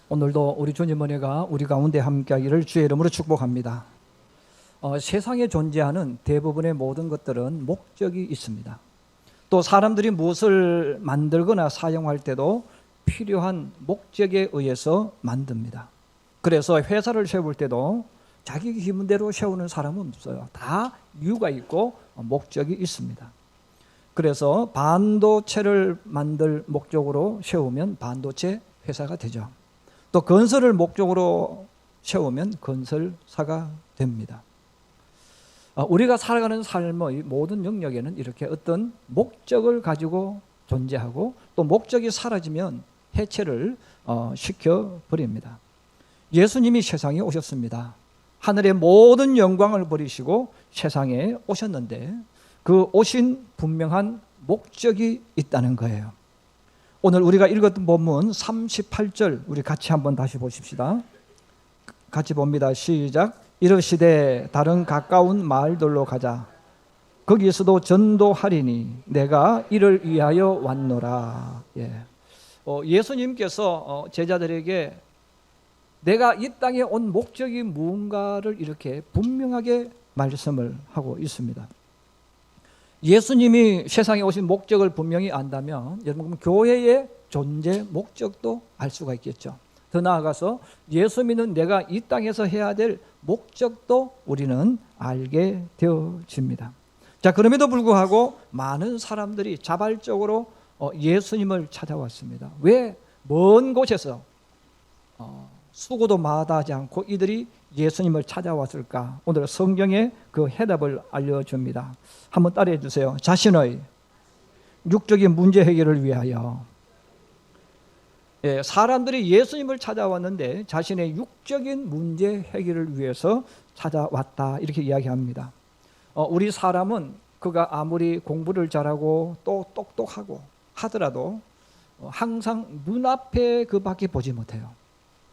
오늘도 우리 주님 은혜가 우리 가운데 함께하기를 주의 이름으로 축복합니다. 세상에 존재하는 대부분의 모든 것들은 목적이 있습니다. 또 사람들이 무엇을 만들거나 사용할 때도 필요한 목적에 의해서 만듭니다. 그래서 회사를 세울 때도 자기 기분대로 세우는 사람은 없어요. 다 이유가 있고 목적이 있습니다. 그래서 반도체를 만들 목적으로 세우면 반도체 회사가 되죠. 또 건설을 목적으로 세우면 건설사가 됩니다. 우리가 살아가는 삶의 모든 영역에는 이렇게 어떤 목적을 가지고 존재하고 또 목적이 사라지면 해체를 시켜버립니다. 예수님이 세상에 오셨습니다. 하늘의 모든 영광을 버리시고 세상에 오셨는데 그 오신 분명한 목적이 있다는 거예요. 오늘 우리가 읽었던 본문 38절 우리 같이 한번 다시 보십시다. 같이 봅니다. 시작. 이르시되 다른 가까운 마을들로 가자. 거기에서도 전도하리니 내가 이를 위하여 왔노라. 예수님께서 제자들에게 내가 이 땅에 온 목적이 무언가를 이렇게 분명하게 말씀을 하고 있습니다. 예수님이 세상에 오신 목적을 분명히 안다면 여러분 교회의 존재 목적도 알 수가 있겠죠. 더 나아가서 예수 믿는 내가 이 땅에서 해야 될 목적도 우리는 알게 되어집니다. 자, 그럼에도 불구하고 많은 사람들이 자발적으로 예수님을 찾아왔습니다. 왜 먼 곳에서 수고도 마다하지 않고 이들이 예수님을 찾아왔을까? 오늘 성경에 그 해답을 알려줍니다. 한번 따라해 주세요. 자신의 육적인 문제 해결을 위하여. 사람들이 예수님을 찾아왔는데 자신의 육적인 문제 해결을 위해서 찾아왔다 이렇게 이야기합니다. 우리 사람은 그가 아무리 공부를 잘하고 또 똑똑하고 하더라도 항상 눈앞에 그밖에 보지 못해요.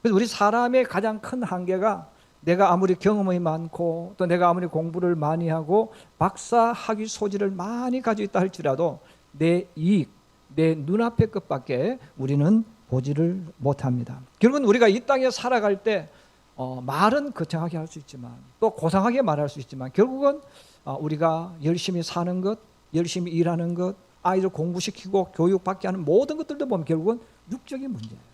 그래서 우리 사람의 가장 큰 한계가 내가 아무리 경험이 많고 또 내가 아무리 공부를 많이 하고 박사 학위 소질을 많이 가지고 있다 할지라도 내 이익, 내 눈앞의 것밖에 우리는 보지를 못합니다. 결국은 우리가 이 땅에 살아갈 때 말은 거창하게 할 수 있지만 또 고상하게 말할 수 있지만 결국은 우리가 열심히 사는 것, 열심히 일하는 것, 아이들 공부시키고 교육받게 하는 모든 것들도 보면 결국은 육적인 문제예요.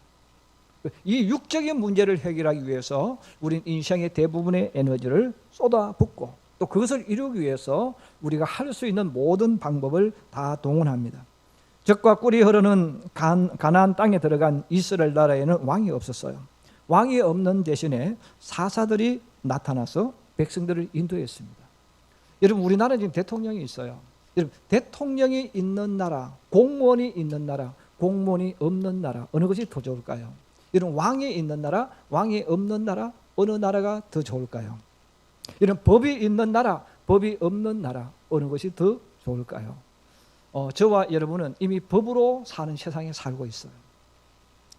이 육적인 문제를 해결하기 위해서 우리는 인생의 대부분의 에너지를 쏟아붓고 또 그것을 이루기 위해서 우리가 할 수 있는 모든 방법을 다 동원합니다. 젖과 꿀이 흐르는 가나안 땅에 들어간 이스라엘 나라에는 왕이 없었어요. 왕이 없는 대신에 사사들이 나타나서 백성들을 인도했습니다. 여러분 우리나라는 지금 대통령이 있어요. 여러분 대통령이 있는 나라, 공무원이 있는 나라, 공무원이 없는 나라 어느 것이 더 좋을까요? 이런 왕이 있는 나라, 왕이 없는 나라 어느 나라가 더 좋을까요? 이런 법이 있는 나라, 법이 없는 나라 어느 것이 더 좋을까요? 저와 여러분은 이미 법으로 사는 세상에 살고 있어요.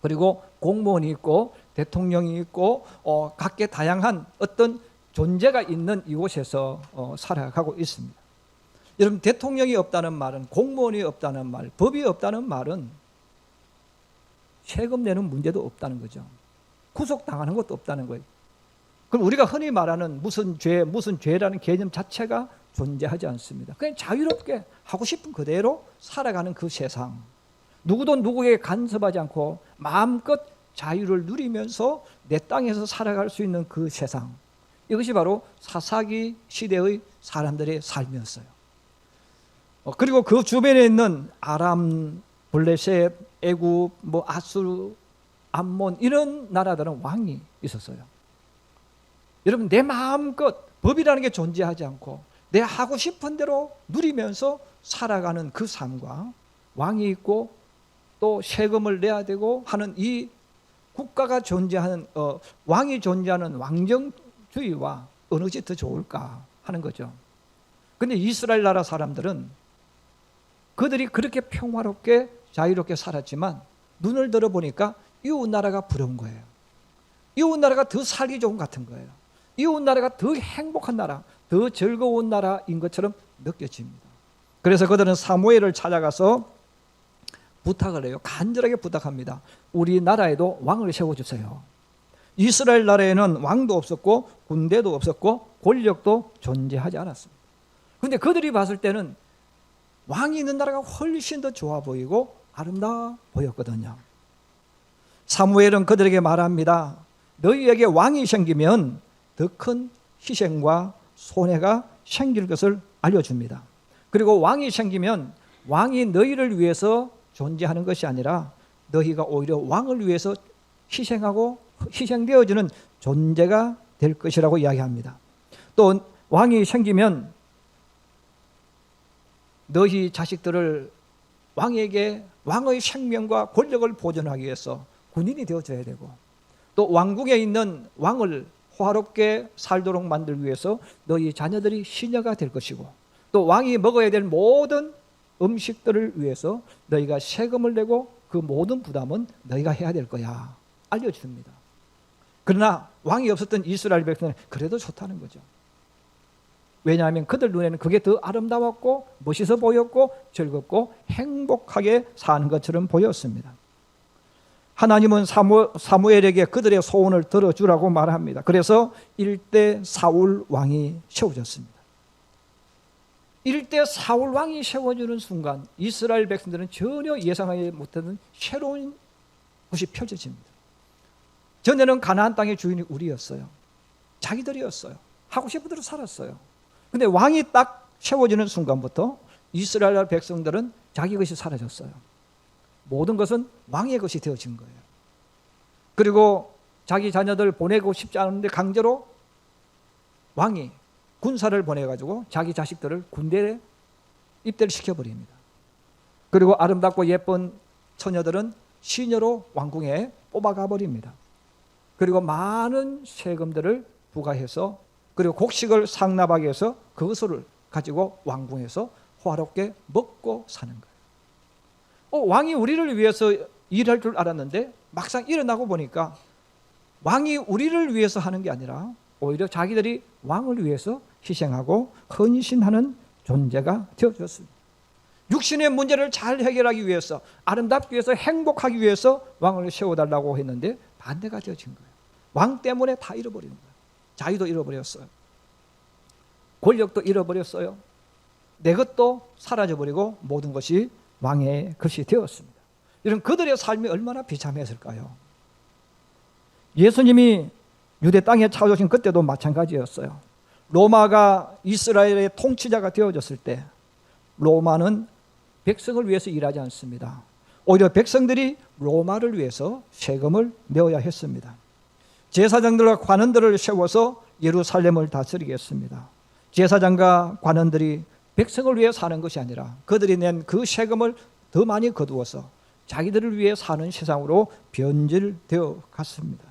그리고 공무원이 있고 대통령이 있고 각계 다양한 어떤 존재가 있는 이곳에서 살아가고 있습니다. 여러분 대통령이 없다는 말은 공무원이 없다는 말, 법이 없다는 말은 세금 내는 문제도 없다는 거죠. 구속당하는 것도 없다는 거예요. 그럼 우리가 흔히 말하는 무슨 죄라는 개념 자체가 존재하지 않습니다. 그냥 자유롭게 하고 싶은 그대로 살아가는 그 세상. 누구도 누구에게 간섭하지 않고 마음껏 자유를 누리면서 내 땅에서 살아갈 수 있는 그 세상. 이것이 바로 사사기 시대의 사람들의 삶이었어요. 그리고 그 주변에 있는 아람, 블레셋, 애굽, 아수르, 암몬 이런 나라들은 왕이 있었어요. 여러분 내 마음껏 법이라는 게 존재하지 않고 내 하고 싶은 대로 누리면서 살아가는 그 삶과 왕이 있고 또 세금을 내야 되고 하는 이 국가가 존재하는 왕이 존재하는 왕정주의와 어느 것이 더 좋을까 하는 거죠. 그런데 이스라엘 나라 사람들은 그들이 그렇게 평화롭게 자유롭게 살았지만 눈을 들어보니까 이웃 나라가 부러운 거예요. 이웃 나라가 더 살기 좋은 것 같은 거예요. 이웃 나라가 더 행복한 나라, 더 즐거운 나라인 것처럼 느껴집니다. 그래서 그들은 사무엘을 찾아가서 부탁을 해요. 간절하게 부탁합니다. 우리나라에도 왕을 세워주세요. 이스라엘 나라에는 왕도 없었고 군대도 없었고 권력도 존재하지 않았습니다. 그런데 그들이 봤을 때는 왕이 있는 나라가 훨씬 더 좋아 보이고 아름다워 보였거든요. 사무엘은 그들에게 말합니다. 너희에게 왕이 생기면 더 큰 희생과 손해가 생길 것을 알려줍니다. 그리고 왕이 생기면 왕이 너희를 위해서 존재하는 것이 아니라 너희가 오히려 왕을 위해서 희생되어지는 존재가 될 것이라고 이야기합니다. 또 왕이 생기면 너희 자식들을 왕에게 왕의 생명과 권력을 보존하기 위해서 군인이 되어줘야 되고, 또 왕궁에 있는 왕을 호화롭게 살도록 만들기 위해서 너희 자녀들이 시녀가 될 것이고, 또 왕이 먹어야 될 모든 음식들을 위해서 너희가 세금을 내고 그 모든 부담은 너희가 해야 될 거야 알려줍니다. 그러나 왕이 없었던 이스라엘 백성은 그래도 좋다는 거죠. 왜냐하면 그들 눈에는 그게 더 아름다웠고 멋있어 보였고 즐겁고 행복하게 사는 것처럼 보였습니다. 하나님은 사무엘에게 그들의 소원을 들어주라고 말합니다. 그래서 1대 사울 왕이 세워졌습니다. 1대 사울 왕이 세워지는 순간 이스라엘 백성들은 전혀 예상하지 못하는 새로운 것이 펼쳐집니다. 전에는 가나안 땅의 주인이 우리였어요. 자기들이었어요. 하고 싶은 대로 살았어요. 근데 왕이 딱 세워지는 순간부터 이스라엘 백성들은 자기 것이 사라졌어요. 모든 것은 왕의 것이 되어진 거예요. 그리고 자기 자녀들 보내고 싶지 않은데 강제로 왕이 군사를 보내가지고 자기 자식들을 군대에 입대를 시켜버립니다. 그리고 아름답고 예쁜 처녀들은 시녀로 왕궁에 뽑아가 버립니다. 그리고 많은 세금들을 부과해서, 그리고 곡식을 상납하게 해서 그것을 가지고 왕궁에서 호화롭게 먹고 사는 거예요. 왕이 우리를 위해서 일할 줄 알았는데 막상 일어나고 보니까 왕이 우리를 위해서 하는 게 아니라 오히려 자기들이 왕을 위해서 희생하고 헌신하는 존재가 되어졌습니다. 육신의 문제를 잘 해결하기 위해서, 아름답기 위해서, 행복하기 위해서 왕을 세워달라고 했는데 반대가 되어진 거예요. 왕 때문에 다 잃어버리는 거예요. 자유도 잃어버렸어요. 권력도 잃어버렸어요. 내 것도 사라져버리고 모든 것이 왕의 것이 되었습니다. 이런 그들의 삶이 얼마나 비참했을까요? 예수님이 유대 땅에 찾아오신 그때도 마찬가지였어요. 로마가 이스라엘의 통치자가 되어졌을 때 로마는 백성을 위해서 일하지 않습니다. 오히려 백성들이 로마를 위해서 세금을 내어야 했습니다. 제사장들과 관원들을 세워서 예루살렘을 다스리겠습니다. 제사장과 관원들이 백성을 위해 사는 것이 아니라 그들이 낸 그 세금을 더 많이 거두어서 자기들을 위해 사는 세상으로 변질되어 갔습니다.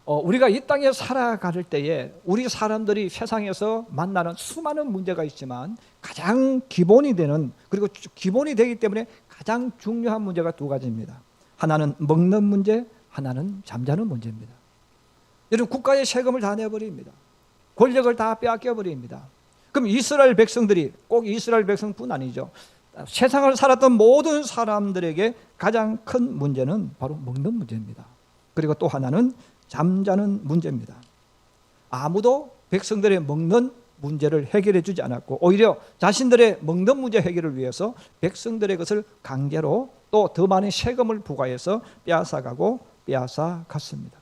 우리가 이 땅에 살아갈 때에 우리 사람들이 세상에서 만나는 수많은 문제가 있지만 가장 기본이 되는, 그리고 기본이 되기 때문에 가장 중요한 문제가 두 가지입니다. 하나는 먹는 문제, 하나는 잠자는 문제입니다. 여러분, 국가의 세금을 다 내버립니다. 권력을 다 빼앗겨버립니다. 그럼 이스라엘 백성들이, 꼭 이스라엘 백성뿐 아니죠, 세상을 살았던 모든 사람들에게 가장 큰 문제는 바로 먹는 문제입니다. 그리고 또 하나는 잠자는 문제입니다. 아무도 백성들의 먹는 문제를 해결해 주지 않았고 오히려 자신들의 먹는 문제 해결을 위해서 백성들의 것을 강제로 또 더 많은 세금을 부과해서 빼앗아가고 빼앗아갔습니다.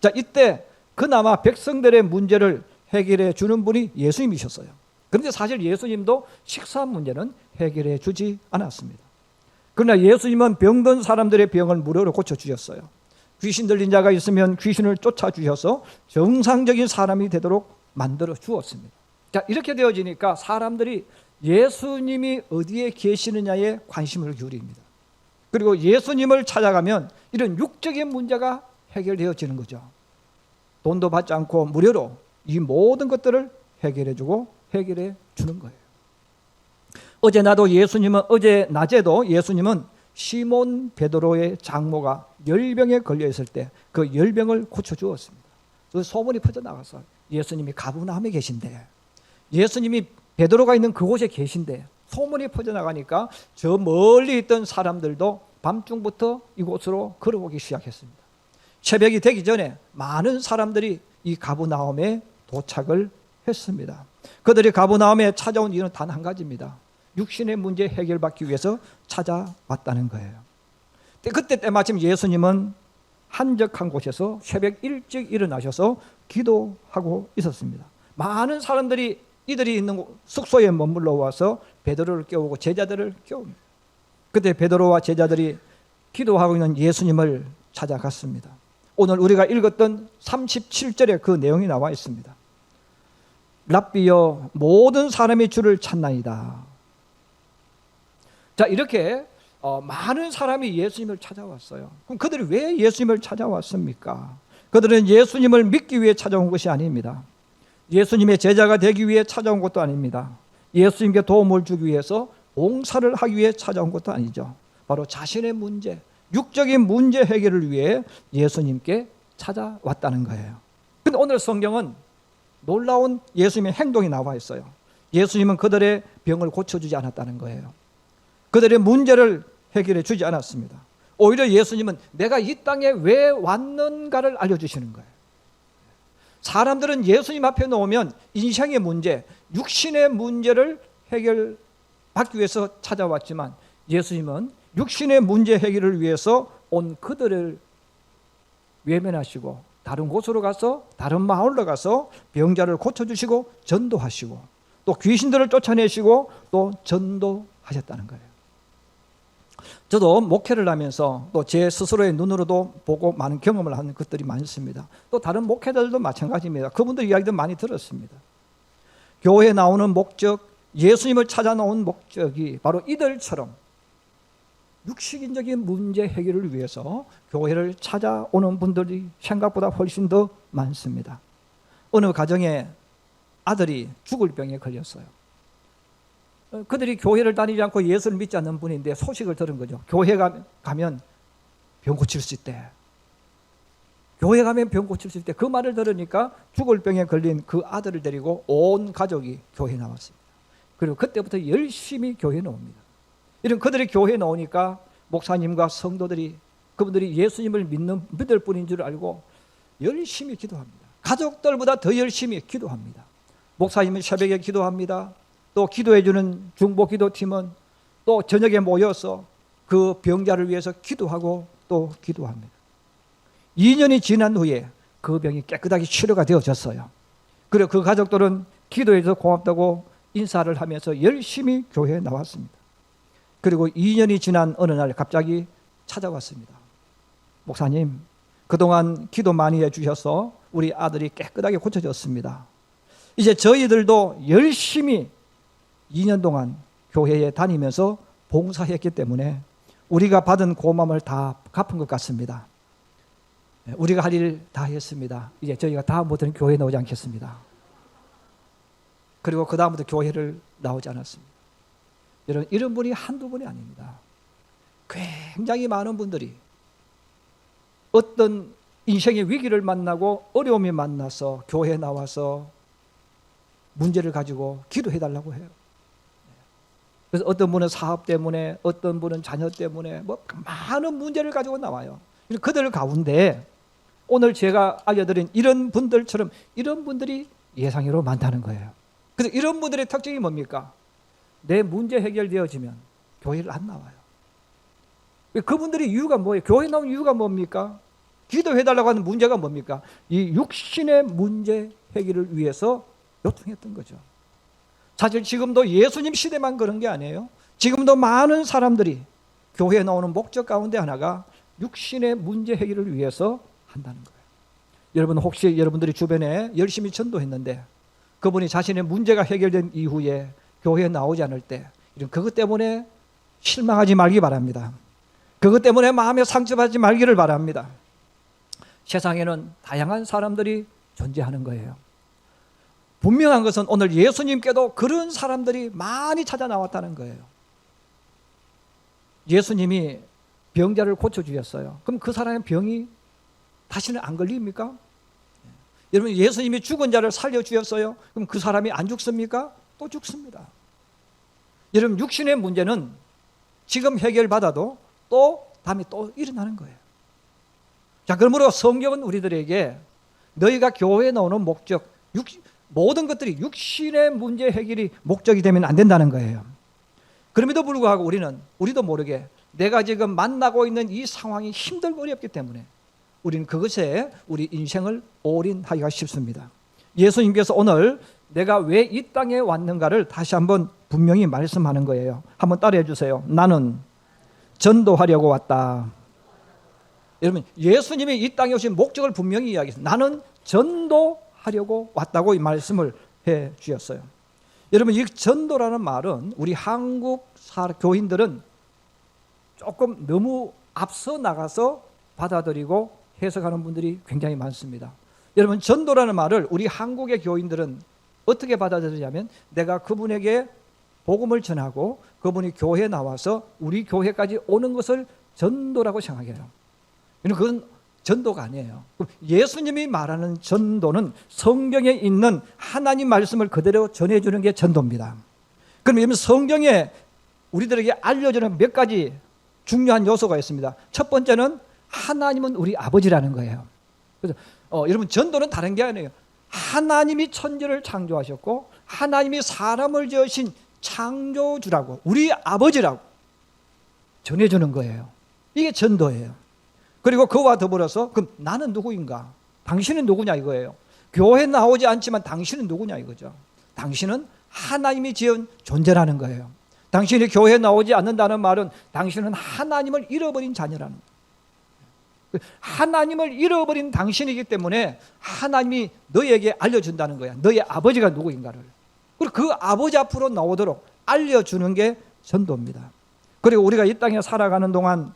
자, 이때 그나마 백성들의 문제를 해결해 주는 분이 예수님이셨어요. 그런데 사실 예수님도 식사 문제는 해결해 주지 않았습니다. 그러나 예수님은 병든 사람들의 병을 무료로 고쳐주셨어요. 귀신 들린 자가 있으면 귀신을 쫓아주셔서 정상적인 사람이 되도록 만들어 주었습니다. 자, 이렇게 되어지니까 사람들이 예수님이 어디에 계시느냐에 관심을 기울입니다. 그리고 예수님을 찾아가면 이런 육적인 문제가 해결되어지는 거죠. 돈도 받지 않고 무료로 이 모든 것들을 해결해주고 해결해 주는 거예요. 어제 낮에도 예수님은 시몬 베드로의 장모가 열병에 걸려 있을 때 그 열병을 고쳐 주었습니다. 그 소문이 퍼져 나가서 예수님이 가버나움에 계신데, 예수님이 베드로가 있는 그곳에 계신데 소문이 퍼져나가니까 저 멀리 있던 사람들도 밤중부터 이곳으로 걸어오기 시작했습니다. 새벽이 되기 전에 많은 사람들이 이 가버나움에 도착을 했습니다. 그들이 가버나움에 찾아온 이유는 단 한 가지입니다. 육신의 문제 해결받기 위해서 찾아왔다는 거예요. 그때 때마침 예수님은 한적한 곳에서 새벽 일찍 일어나셔서 기도하고 있었습니다. 많은 사람들이 이들이 있는 숙소에 머물러 와서 베드로를 깨우고 제자들을 깨웁니다. 그때 베드로와 제자들이 기도하고 있는 예수님을 찾아갔습니다. 오늘 우리가 읽었던 37절에 그 내용이 나와 있습니다. 랍비여 모든 사람이 주를 찾나이다. 자, 이렇게 많은 사람이 예수님을 찾아왔어요. 그럼 그들이 왜 예수님을 찾아왔습니까? 그들은 예수님을 믿기 위해 찾아온 것이 아닙니다. 예수님의 제자가 되기 위해 찾아온 것도 아닙니다. 예수님께 도움을 주기 위해서 봉사를 하기 위해 찾아온 것도 아니죠. 바로 자신의 문제, 육적인 문제 해결을 위해 예수님께 찾아왔다는 거예요. 근데 오늘 성경은 놀라운 예수님의 행동이 나와 있어요. 예수님은 그들의 병을 고쳐주지 않았다는 거예요. 그들의 문제를 해결해 주지 않았습니다. 오히려 예수님은 내가 이 땅에 왜 왔는가를 알려주시는 거예요. 사람들은 예수님 앞에 놓으면 인생의 문제, 육신의 문제를 해결받기 위해서 찾아왔지만 예수님은 육신의 문제 해결을 위해서 온 그들을 외면하시고 다른 곳으로 가서 다른 마을로 가서 병자를 고쳐주시고 전도하시고 또 귀신들을 쫓아내시고 또 전도하셨다는 거예요. 저도 목회를 하면서 또 제 스스로의 눈으로도 보고 많은 경험을 하는 것들이 많습니다. 또 다른 목회자들도 마찬가지입니다. 그분들 이야기도 많이 들었습니다. 교회에 나오는 목적, 예수님을 찾아 나온 목적이 바로 이들처럼 육신적인 문제 해결을 위해서 교회를 찾아오는 분들이 생각보다 훨씬 더 많습니다. 어느 가정에 아들이 죽을 병에 걸렸어요. 그들이 교회를 다니지 않고 예수를 믿지 않는 분인데 소식을 들은 거죠. 교회 가면 병 고칠 수 있대. 교회 가면 병 고칠 수 있대. 그 말을 들으니까 죽을 병에 걸린 그 아들을 데리고 온 가족이 교회에 나왔습니다. 그리고 그때부터 열심히 교회에 나옵니다. 이런 그들이 교회에 나오니까 목사님과 성도들이 그분들이 예수님을 믿을 뿐인 줄 알고 열심히 기도합니다. 가족들보다 더 열심히 기도합니다. 목사님은 새벽에 기도합니다. 또 기도해주는 중보기도팀은 또 저녁에 모여서 그 병자를 위해서 기도하고 또 기도합니다. 2년이 지난 후에 그 병이 깨끗하게 치료가 되어졌어요. 그리고 그 가족들은 기도해서 고맙다고 인사를 하면서 열심히 교회에 나왔습니다. 그리고 2년이 지난 어느 날 갑자기 찾아왔습니다. 목사님, 그동안 기도 많이 해주셔서 우리 아들이 깨끗하게 고쳐졌습니다. 이제 저희들도 열심히 2년 동안 교회에 다니면서 봉사했기 때문에 우리가 받은 고마움을 다 갚은 것 같습니다. 우리가 할 일 다 했습니다. 이제 저희가 다음부터는 교회에 나오지 않겠습니다. 그리고 그 다음부터 교회를 나오지 않았습니다. 여러분, 이런 분이 한두 분이 아닙니다. 굉장히 많은 분들이 어떤 인생의 위기를 만나고 어려움이 만나서 교회에 나와서 문제를 가지고 기도해달라고 해요. 그래서 어떤 분은 사업 때문에, 어떤 분은 자녀 때문에 뭐 많은 문제를 가지고 나와요. 그들 가운데 오늘 제가 알려드린 이런 분들처럼 이런 분들이 예상외로 많다는 거예요. 그래서 이런 분들의 특징이 뭡니까? 내 문제 해결되어지면 교회를 안 나와요. 그분들이 이유가 뭐예요? 교회 나온 이유가 뭡니까? 기도해달라고 하는 문제가 뭡니까? 이 육신의 문제 해결을 위해서 요청했던 거죠. 사실 지금도 예수님 시대만 그런 게 아니에요. 지금도 많은 사람들이 교회에 나오는 목적 가운데 하나가 육신의 문제 해결을 위해서 한다는 거예요. 여러분, 혹시 여러분들이 주변에 열심히 전도했는데 그분이 자신의 문제가 해결된 이후에 교회에 나오지 않을 때 이런 그것 때문에 실망하지 말기 바랍니다. 그것 때문에 마음에 상처받지 말기를 바랍니다. 세상에는 다양한 사람들이 존재하는 거예요. 분명한 것은 오늘 예수님께도 그런 사람들이 많이 찾아 나왔다는 거예요. 예수님이 병자를 고쳐주셨어요. 그럼 그 사람의 병이 다시는 안 걸립니까? 여러분, 예수님이 죽은 자를 살려주셨어요. 그럼 그 사람이 안 죽습니까? 또 죽습니다. 여러분, 육신의 문제는 지금 해결받아도 또 다음에 또 일어나는 거예요. 자, 그러므로 성경은 우리들에게 너희가 교회에 나오는 목적, 모든 것들이 육신의 문제 해결이 목적이 되면 안 된다는 거예요. 그럼에도 불구하고 우리도 모르게 내가 지금 만나고 있는 이 상황이 힘들고 어렵기 때문에 우리는 그것에 우리 인생을 올인하기가 쉽습니다. 예수님께서 오늘 내가 왜 이 땅에 왔는가를 다시 한번 분명히 말씀하는 거예요. 한번 따라해 주세요. 나는 전도하려고 왔다. 여러분, 예수님이 이 땅에 오신 목적을 분명히 이야기했어요. 나는 전도하려고 왔다고 이 말씀을 해 주셨어요. 여러분, 이 전도라는 말은 우리 한국 교인들은 조금 너무 앞서 나가서 받아들이고 해석하는 분들이 굉장히 많습니다. 여러분, 전도라는 말을 우리 한국의 교인들은 어떻게 받아들이냐면 내가 그분에게 복음을 전하고 그분이 교회에 나와서 우리 교회까지 오는 것을 전도라고 생각해요. 그건 전도가 아니에요. 예수님이 말하는 전도는 성경에 있는 하나님 말씀을 그대로 전해주는 게 전도입니다. 그럼 성경에 우리들에게 알려주는 몇 가지 중요한 요소가 있습니다. 첫 번째는 하나님은 우리 아버지라는 거예요. 그래서 여러분, 전도는 다른 게 아니에요. 하나님이 천지를 창조하셨고 하나님이 사람을 지으신 창조주라고, 우리 아버지라고 전해주는 거예요. 이게 전도예요. 그리고 그와 더불어서 그럼 나는 누구인가? 당신은 누구냐 이거예요. 교회 나오지 않지만 당신은 누구냐 이거죠. 당신은 하나님이 지은 존재라는 거예요. 당신이 교회에 나오지 않는다는 말은 당신은 하나님을 잃어버린 자녀라는 거예요. 하나님을 잃어버린 당신이기 때문에 하나님이 너에게 알려준다는 거야. 너의 아버지가 누구인가를. 그리고 그 아버지 앞으로 나오도록 알려주는 게 전도입니다. 그리고 우리가 이 땅에 살아가는 동안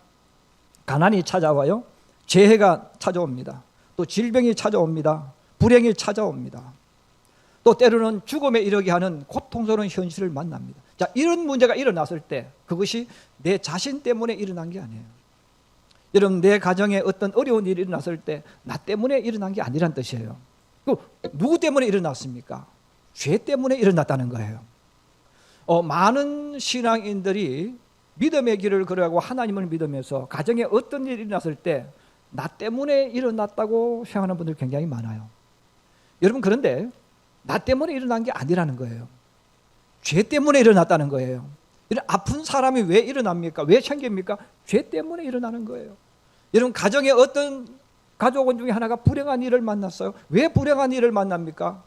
가난이 찾아와요. 재해가 찾아옵니다. 또 질병이 찾아옵니다. 불행이 찾아옵니다. 또 때로는 죽음에 이르게 하는 고통스러운 현실을 만납니다. 자, 이런 문제가 일어났을 때 그것이 내 자신 때문에 일어난 게 아니에요. 여러분, 내 가정에 어떤 어려운 일이 일어났을 때 나 때문에 일어난 게 아니란 뜻이에요. 누구 때문에 일어났습니까? 죄 때문에 일어났다는 거예요. 많은 신앙인들이 믿음의 길을 걸어가고 하나님을 믿으면서 가정에 어떤 일이 일어났을 때 나 때문에 일어났다고 생각하는 분들이 굉장히 많아요. 여러분, 그런데 나 때문에 일어난 게 아니라는 거예요. 죄 때문에 일어났다는 거예요. 이런 아픈 사람이 왜 일어납니까? 왜 생깁니까? 죄 때문에 일어나는 거예요. 여러분, 가정에 어떤 가족원 중에 하나가 불행한 일을 만났어요. 왜 불행한 일을 만납니까?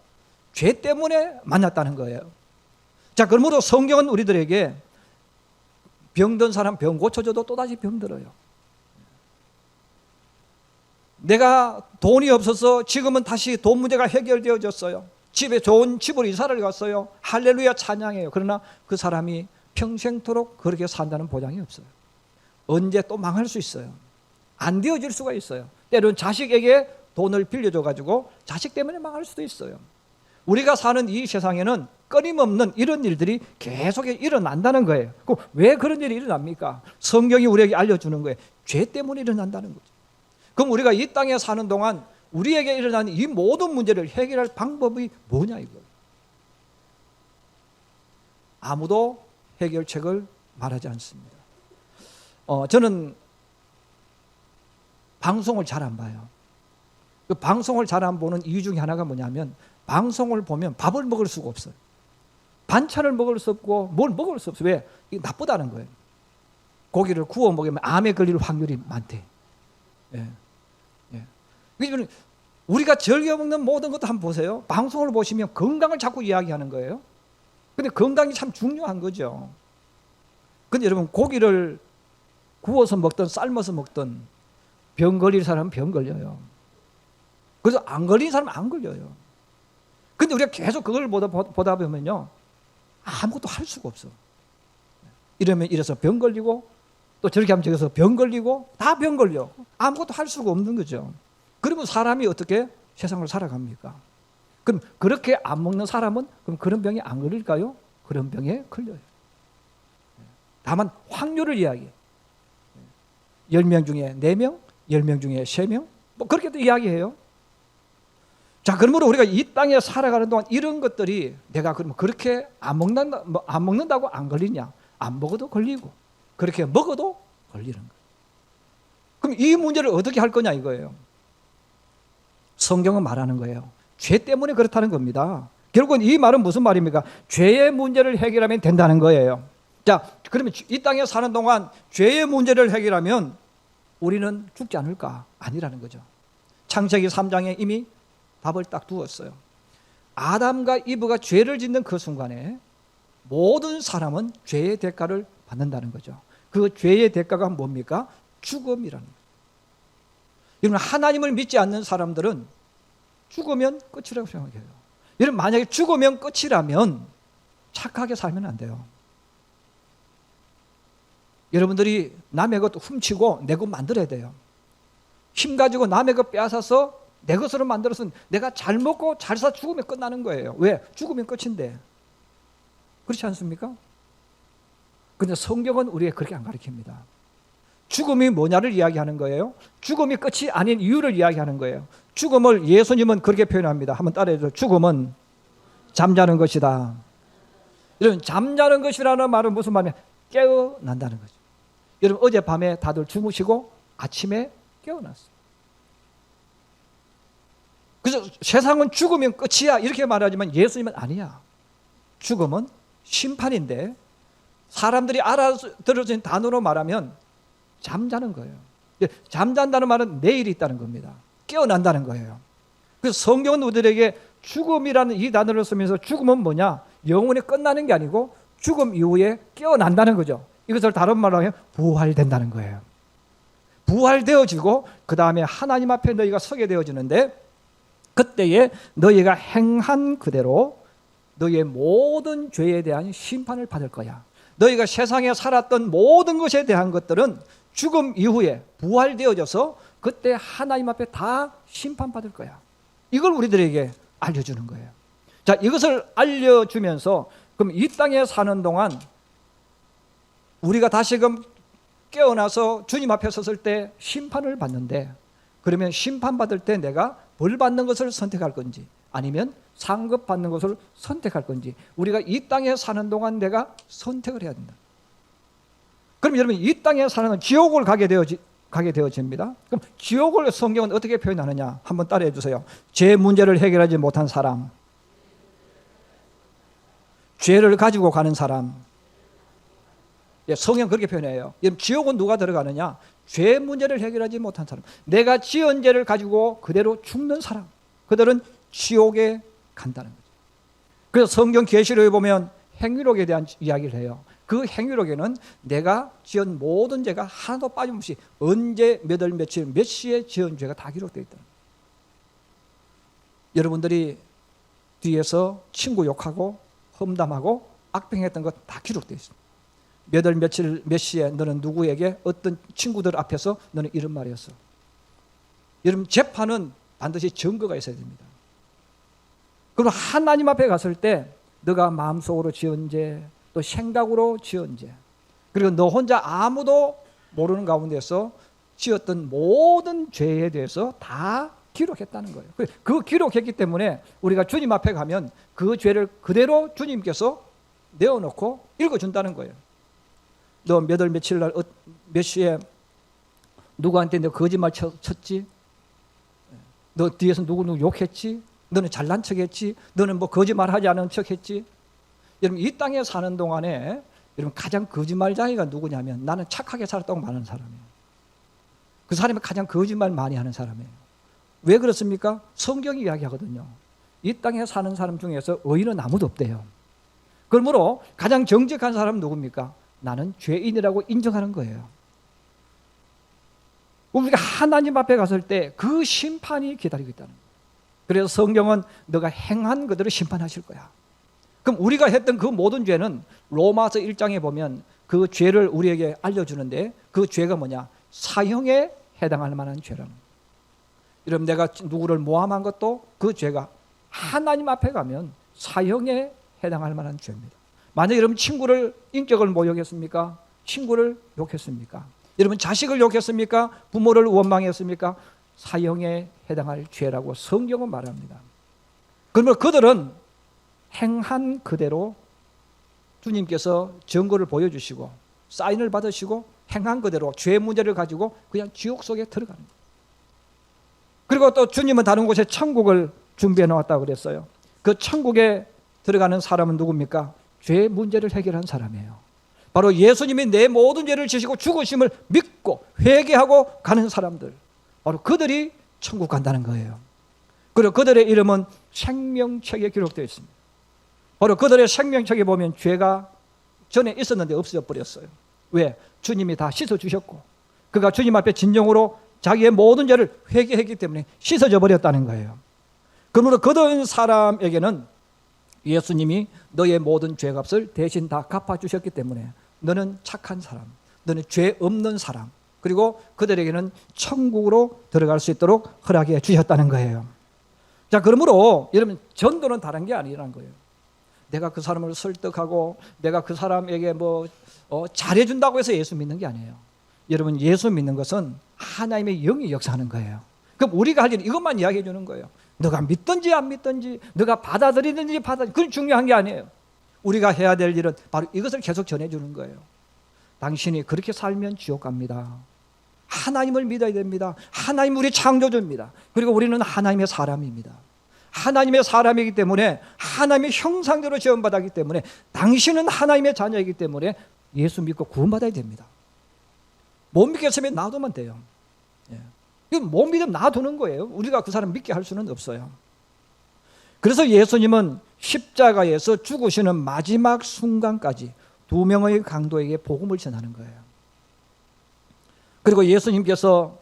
죄 때문에 만났다는 거예요. 자, 그러므로 성경은 우리들에게 병든 사람 병 고쳐줘도 또다시 병들어요. 내가 돈이 없어서 지금은 다시 돈 문제가 해결되어졌어요. 집에 좋은 집으로 이사를 갔어요. 할렐루야 찬양해요. 그러나 그 사람이 평생토록 그렇게 산다는 보장이 없어요. 언제 또 망할 수 있어요. 안 되어질 수가 있어요. 때로는 자식에게 돈을 빌려줘가지고 자식 때문에 망할 수도 있어요. 우리가 사는 이 세상에는 끊임없는 이런 일들이 계속 일어난다는 거예요. 왜 그런 일이 일어납니까? 성경이 우리에게 알려주는 거예요. 죄 때문에 일어난다는 거죠. 그럼 우리가 이 땅에 사는 동안 우리에게 일어나는 이 모든 문제를 해결할 방법이 뭐냐 이거예요. 아무도 해결책을 말하지 않습니다. 저는 방송을 잘 안 봐요. 그 방송을 잘 안 보는 이유 중에 하나가 뭐냐면 방송을 보면 밥을 먹을 수가 없어요. 반찬을 먹을 수 없고 뭘 먹을 수 없어요. 왜? 이게 나쁘다는 거예요. 고기를 구워 먹으면 암에 걸릴 확률이 많대. 예. 예. 우리가 즐겨 먹는 모든 것도 한번 보세요. 방송을 보시면 건강을 자꾸 이야기하는 거예요. 근데 건강이 참 중요한 거죠. 근데 여러분, 고기를 구워서 먹든 삶아서 먹든 병 걸릴 사람은 병 걸려요. 그래서 안 걸린 사람은 안 걸려요. 근데 우리가 계속 그걸 보다 보면요, 아무것도 할 수가 없어. 이러면 이래서 병 걸리고 또 저렇게 하면 저기서 병 걸리고 다 병 걸려. 아무것도 할 수가 없는 거죠. 그러면 사람이 어떻게 세상을 살아갑니까? 그럼 그렇게 안 먹는 사람은 그럼 그런 병이 안 걸릴까요? 그런 병에 걸려요. 다만 확률을 이야기해. 10명 중에 4명, 10명 중에 3명, 뭐 그렇게도 이야기해요. 자, 그러므로 우리가 이 땅에 살아가는 동안 이런 것들이 내가 그러면 그렇게 안 먹는다고 안 걸리냐? 안 먹어도 걸리고, 그렇게 먹어도 걸리는 거예요. 그럼 이 문제를 어떻게 할 거냐 이거예요. 성경은 말하는 거예요. 죄 때문에 그렇다는 겁니다. 결국은 이 말은 무슨 말입니까? 죄의 문제를 해결하면 된다는 거예요. 자, 그러면 이 땅에 사는 동안 죄의 문제를 해결하면 우리는 죽지 않을까? 아니라는 거죠. 창세기 3장에 이미 답을 딱 두었어요. 아담과 이브가 죄를 짓는 그 순간에 모든 사람은 죄의 대가를 받는다는 거죠. 그 죄의 대가가 뭡니까? 죽음이라는 거예요. 여러분, 하나님을 믿지 않는 사람들은 죽으면 끝이라고 생각해요. 여러분, 만약에 죽으면 끝이라면 착하게 살면 안 돼요. 여러분들이 남의 것 훔치고 내 것 만들어야 돼요. 힘 가지고 남의 것 빼앗아서 내 것으로 만들어서 내가 잘 먹고 잘 사 죽으면 끝나는 거예요. 왜? 죽으면 끝인데. 그렇지 않습니까? 그런데 성경은 우리에게 그렇게 안 가르칩니다. 죽음이 뭐냐를 이야기하는 거예요. 죽음이 끝이 아닌 이유를 이야기하는 거예요. 죽음을 예수님은 그렇게 표현합니다. 한번 따라해줘. 죽음은 잠자는 것이다. 여러분, 잠자는 것이라는 말은 무슨 말이냐? 깨어난다는 거죠. 여러분, 어젯밤에 다들 주무시고 아침에 깨어났어요. 그래서 세상은 죽으면 끝이야 이렇게 말하지만 예수님은 아니야. 죽음은 심판인데 사람들이 알아들어진 단어로 말하면 잠자는 거예요. 잠잔다는 말은 내일이 있다는 겁니다. 깨어난다는 거예요. 그래서 성경은 우리들에게 죽음이라는 이 단어를 쓰면서 죽음은 뭐냐? 영원히 끝나는 게 아니고 죽음 이후에 깨어난다는 거죠. 이것을 다른 말로 하면 부활된다는 거예요. 부활되어지고 그 다음에 하나님 앞에 너희가 서게 되어지는데 그때에 너희가 행한 그대로 너희의 모든 죄에 대한 심판을 받을 거야. 너희가 세상에 살았던 모든 것에 대한 것들은 죽음 이후에 부활되어져서 그때 하나님 앞에 다 심판받을 거야. 이걸 우리들에게 알려주는 거예요. 자, 이것을 알려주면서 그럼 이 땅에 사는 동안 우리가 다시금 깨어나서 주님 앞에 섰을 때 심판을 받는데 그러면 심판받을 때 내가 벌 받는 것을 선택할 건지 아니면 상급 받는 것을 선택할 건지 우리가 이 땅에 사는 동안 내가 선택을 해야 된다. 그럼 여러분 이 땅에 사는 동안 지옥을 가게 되어집니다. 그럼 지옥을 성경은 어떻게 표현하느냐 한번 따라해 주세요. 죄 문제를 해결하지 못한 사람, 죄를 가지고 가는 사람. 성경 그렇게 표현해요. 지옥은 누가 들어가느냐? 죄 문제를 해결하지 못한 사람, 내가 지은 죄를 가지고 그대로 죽는 사람, 그들은 지옥에 간다는 거죠. 그래서 성경 계시록에 보면 행위록에 대한 이야기를 해요. 그 행위록에는 내가 지은 모든 죄가 하나도 빠짐없이 언제 몇 월 며칠 몇 시에 지은 죄가 다 기록되어 있다. 여러분들이 뒤에서 친구 욕하고 험담하고 악평했던 것 다 기록되어 있습니다. 몇 월 며칠 몇 시에 너는 누구에게 어떤 친구들 앞에서 너는 이런 말이었어. 여러분 재판은 반드시 증거가 있어야 됩니다. 그럼 하나님 앞에 갔을 때 너가 마음속으로 지은 죄, 또 생각으로 지은 죄, 그리고 너 혼자 아무도 모르는 가운데서 지었던 모든 죄에 대해서 다 기록했다는 거예요. 그 기록했기 때문에 우리가 주님 앞에 가면 그 죄를 그대로 주님께서 내어놓고 읽어준다는 거예요. 너 몇 월 며칠 날 몇 시에 누구한테 너 거짓말 쳤지? 너 뒤에서 누구 욕했지? 너는 잘난 척했지? 너는 뭐 거짓말하지 않은 척했지? 여러분 이 땅에 사는 동안에 여러분 가장 거짓말쟁이가 누구냐면 나는 착하게 살았다고 말하는 사람이에요. 그 사람이 가장 거짓말 많이 하는 사람이에요. 왜 그렇습니까? 성경이 이야기하거든요. 이 땅에 사는 사람 중에서 의인은 아무도 없대요. 그러므로 가장 정직한 사람은 누굽니까? 나는 죄인이라고 인정하는 거예요. 우리가 하나님 앞에 갔을 때 그 심판이 기다리고 있다는 거예요. 그래서 성경은 너가 행한 그대로 심판하실 거야. 그럼 우리가 했던 그 모든 죄는 로마서 1장에 보면 그 죄를 우리에게 알려주는데 그 죄가 뭐냐? 사형에 해당할 만한 죄라는 거예요. 여러분 내가 누구를 모함한 것도 그 죄가 하나님 앞에 가면 사형에 해당할 만한 죄입니다. 만약 여러분 친구를 인격을 모욕했습니까? 친구를 욕했습니까? 여러분 자식을 욕했습니까? 부모를 원망했습니까? 사형에 해당할 죄라고 성경은 말합니다. 그러면 그들은 행한 그대로 주님께서 증거를 보여주시고 사인을 받으시고 행한 그대로 죄 문제를 가지고 그냥 지옥 속에 들어가는 거예요. 그리고 또 주님은 다른 곳에 천국을 준비해 놓았다고 그랬어요. 그 천국에 들어가는 사람은 누굽니까? 죄 문제를 해결한 사람이에요. 바로 예수님이 내 모든 죄를 지시고 죽으심을 믿고 회개하고 가는 사람들, 바로 그들이 천국 간다는 거예요. 그리고 그들의 이름은 생명책에 기록되어 있습니다. 바로 그들의 생명책에 보면 죄가 전에 있었는데 없어져 버렸어요. 왜? 주님이 다 씻어주셨고 그가 주님 앞에 진정으로 자기의 모든 죄를 회개했기 때문에 씻어져 버렸다는 거예요. 그러므로 그런 사람에게는 예수님이 너의 모든 죄값을 대신 다 갚아주셨기 때문에 너는 착한 사람, 너는 죄 없는 사람, 그리고 그들에게는 천국으로 들어갈 수 있도록 허락해 주셨다는 거예요. 자, 그러므로 여러분, 전도는 다른 게 아니라는 거예요. 내가 그 사람을 설득하고 내가 그 사람에게 잘해준다고 해서 예수 믿는 게 아니에요. 여러분, 예수 믿는 것은 하나님의 영이 역사하는 거예요. 그럼 우리가 할 일은 이것만 이야기해 주는 거예요. 너가 믿든지 안 믿든지, 너가 받아들이든지 그건 중요한 게 아니에요. 우리가 해야 될 일은 바로 이것을 계속 전해주는 거예요. 당신이 그렇게 살면 지옥 갑니다. 하나님을 믿어야 됩니다. 하나님 우리 창조주입니다. 그리고 우리는 하나님의 사람입니다. 하나님의 사람이기 때문에 하나님의 형상대로 지음받았기 때문에 당신은 하나님의 자녀이기 때문에 예수 믿고 구원받아야 됩니다. 못 믿겠으면 놔두면 돼요. 못 믿으면 놔두는 거예요. 우리가 그 사람 믿게 할 수는 없어요. 그래서 예수님은 십자가에서 죽으시는 마지막 순간까지 2명의 강도에게 복음을 전하는 거예요. 그리고 예수님께서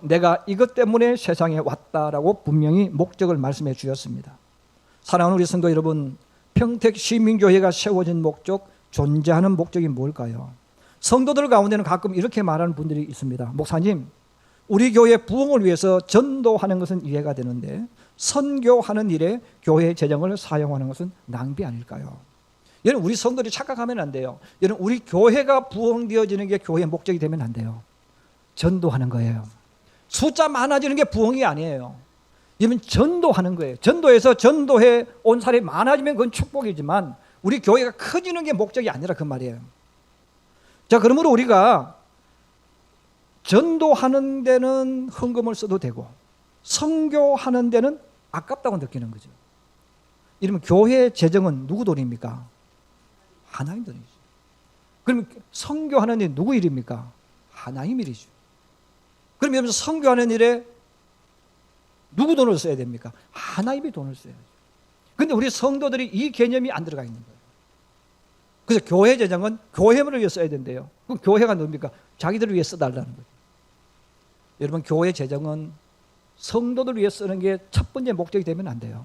내가 이것 때문에 세상에 왔다라고 분명히 목적을 말씀해 주셨습니다. 사랑하는 우리 성도 여러분, 평택 시민교회가 세워진 목적, 존재하는 목적이 뭘까요? 성도들 가운데는 가끔 이렇게 말하는 분들이 있습니다. 목사님, 우리 교회 부흥을 위해서 전도하는 것은 이해가 되는데 선교하는 일에 교회 재정을 사용하는 것은 낭비 아닐까요? 여러분, 우리 성도들이 착각하면 안 돼요. 여러분, 우리 교회가 부흥되어지는 게 교회의 목적이 되면 안 돼요. 전도하는 거예요. 숫자 많아지는 게 부흥이 아니에요. 여러분, 전도하는 거예요. 전도해서 전도해 온 사람이 많아지면 그건 축복이지만 우리 교회가 커지는 게 목적이 아니라 그 말이에요. 자, 그러므로 우리가 전도하는 데는 헌금을 써도 되고 선교하는 데는 아깝다고 느끼는 거죠. 이러면 교회 재정은 누구 돈입니까? 하나님 돈이죠. 그러면 선교하는 일 누구 일입니까? 하나님 일이죠. 그럼 여러분, 선교하는 일에 누구 돈을 써야 됩니까? 하나님의 돈을 써야죠. 그런데 우리 성도들이 이 개념이 안 들어가 있는 거예요. 그래서 교회 재정은 교회를 위해 써야 된대요. 그럼 교회가 뭡니까? 자기들을 위해 써달라는 거죠. 여러분, 교회 재정은 성도들 위해 쓰는 게 첫 번째 목적이 되면 안 돼요.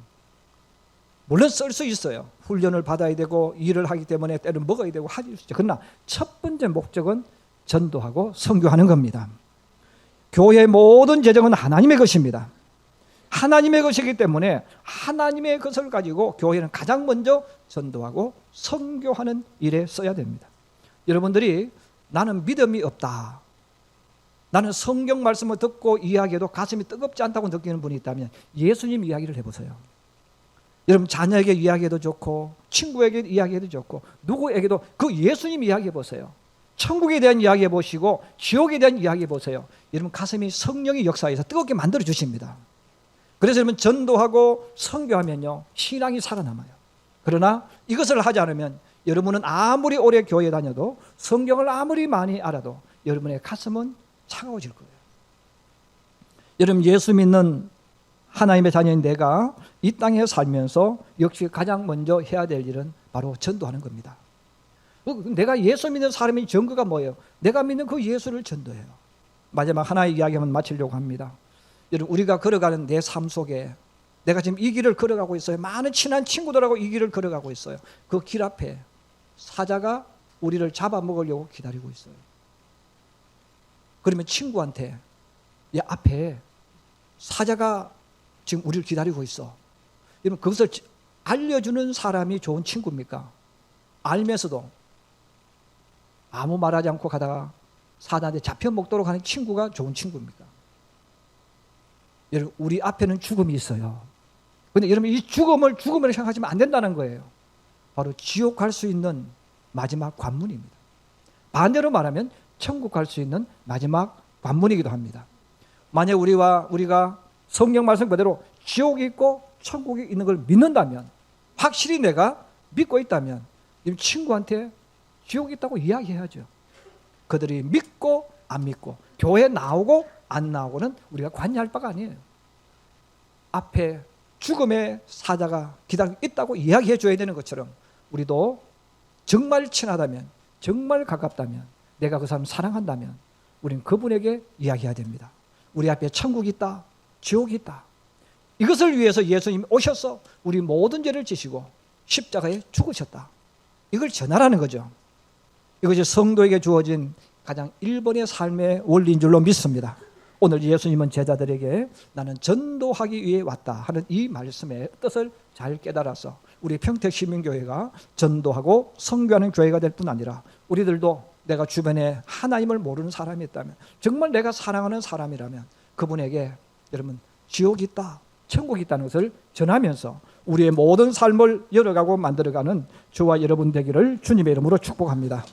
물론 쓸 수 있어요. 훈련을 받아야 되고 일을 하기 때문에 때는 먹어야 되고 할 수 있죠. 그러나 첫 번째 목적은 전도하고 선교하는 겁니다. 교회의 모든 재정은 하나님의 것입니다. 하나님의 것이기 때문에 하나님의 것을 가지고 교회는 가장 먼저 전도하고 선교하는 일에 써야 됩니다. 여러분들이 나는 믿음이 없다, 나는 성경 말씀을 듣고 이야기해도 가슴이 뜨겁지 않다고 느끼는 분이 있다면 예수님 이야기를 해보세요. 여러분, 자녀에게 이야기해도 좋고 친구에게 이야기해도 좋고 누구에게도 그 예수님 이야기해보세요. 천국에 대한 이야기해보시고 지옥에 대한 이야기해보세요. 여러분, 가슴이 성령의 역사에서 뜨겁게 만들어 주십니다. 그래서 여러분, 전도하고 선교하면요 신앙이 살아남아요. 그러나 이것을 하지 않으면 여러분은 아무리 오래 교회 다녀도 성경을 아무리 많이 알아도 여러분의 가슴은 차가워질 거예요. 여러분, 예수 믿는 하나님의 자녀인 내가 이 땅에 살면서 역시 가장 먼저 해야 될 일은 바로 전도하는 겁니다. 내가 예수 믿는 사람의 증거가 뭐예요? 내가 믿는 그 예수를 전도해요. 마지막 하나의 이야기만 마치려고 합니다. 여러분, 우리가 걸어가는 내 삶 속에 내가 지금 이 길을 걸어가고 있어요. 많은 친한 친구들하고 이 길을 걸어가고 있어요. 그 길 앞에 사자가 우리를 잡아먹으려고 기다리고 있어요. 그러면 친구한테, 야, 앞에 사자가 지금 우리를 기다리고 있어. 그러면 그것을 알려주는 사람이 좋은 친구입니까? 알면서도 아무 말하지 않고 가다가 사자한테 잡혀 먹도록 하는 친구가 좋은 친구입니까? 여러분, 우리 앞에는 죽음이 있어요. 근데 여러분 이 죽음을 죽음으로 생각하시면 안 된다는 거예요. 바로 지옥 갈 수 있는 마지막 관문입니다. 반대로 말하면 천국 갈 수 있는 마지막 관문이기도 합니다. 만약 우리가 성경 말씀 그대로 지옥이 있고 천국이 있는 걸 믿는다면, 확실히 내가 믿고 있다면 친구한테 지옥이 있다고 이야기해야죠. 그들이 믿고 안 믿고, 교회 나오고 안 나오고는 우리가 관여할 바가 아니에요. 앞에 죽음의 사자가 기다리고 있다고 이야기해 줘야 되는 것처럼, 우리도 정말 친하다면, 정말 가깝다면, 내가 그 사람 사랑한다면 우리는 그분에게 이야기해야 됩니다. 우리 앞에 천국이 있다, 지옥이 있다. 이것을 위해서 예수님이 오셔서 우리 모든 죄를 지시고 십자가에 죽으셨다. 이걸 전하라는 거죠. 이것이 성도에게 주어진 가장 1번의 삶의 원리인 줄로 믿습니다. 오늘 예수님은 제자들에게 나는 전도하기 위해 왔다 하는 이 말씀의 뜻을 잘 깨달아서 우리 평택시민교회가 전도하고 선교하는 교회가 될 뿐 아니라, 우리들도 내가 주변에 하나님을 모르는 사람이 있다면, 정말 내가 사랑하는 사람이라면 그분에게 여러분 지옥이 있다, 천국이 있다는 것을 전하면서 우리의 모든 삶을 열어가고 만들어가는 저와 여러분 되기를 주님의 이름으로 축복합니다.